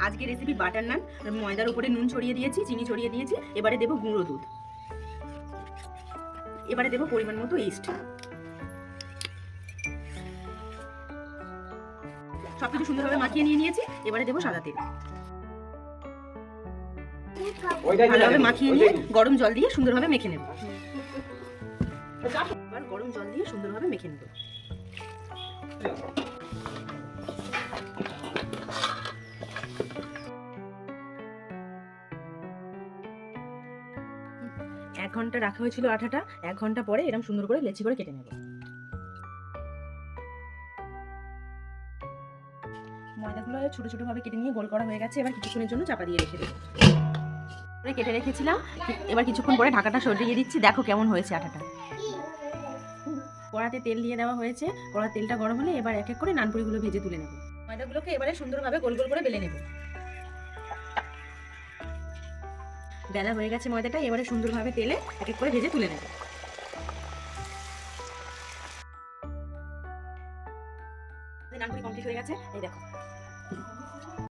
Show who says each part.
Speaker 1: আজকে recipe butter নান। ময়দার উপরে নুন ছড়িয়ে দিয়েছি, চিনি ছড়িয়ে দিয়েছি। এবারে দেবো গুঁড়ো দুধ, এবারে দেবো পরিমাণ মতো ইস্ট। সবকিছু সুন্দরভাবে মাখিয়ে নিয়ে নিয়েছি। এবারে দেবো সাদা তেল। ভালোভাবে মাখিয়ে নিয়ে গরম জল দিয়ে সুন্দরভাবে মেখে নেব। এবার গরম জল দিয়ে সুন্দরভাবে মেখে নেব। এক ঘন্টা রাখা হয়েছিল আটাটা। 1 ঘন্টা পরে এরকম সুন্দর করে লেচি করে কেটে নেব। ময়দাগুলো ছোট ছোট ভাবে কেটে নিয়ে গোল করা হয়ে গেছে। এবার কিছুক্ষণের জন্য চাপা দিয়ে রেখে দেবো। কেটে রেখেছিলাম, এবার কিছুক্ষণ পরে ঢাকাটা সরিয়ে দিচ্ছি। দেখো কেমন হয়েছে আটাটা। কড়াতে তেল দিয়ে দেওয়া হয়েছে। কড়ার তেলটা গরম হলে এবার এক এক করে নানপুরিগুলো ভেজে তুলে নেব। ময়দাগুলোকে এবারে সুন্দরভাবে গোল গোল করে বেলে নেব। বেলা হয়ে গেছে ময়দাটা, এবারে সুন্দরভাবে তেলে এক এক করে ভেজে তুলে নেব। নানপুরি কমপ্লিট হয়ে গেছে, এই দেখো।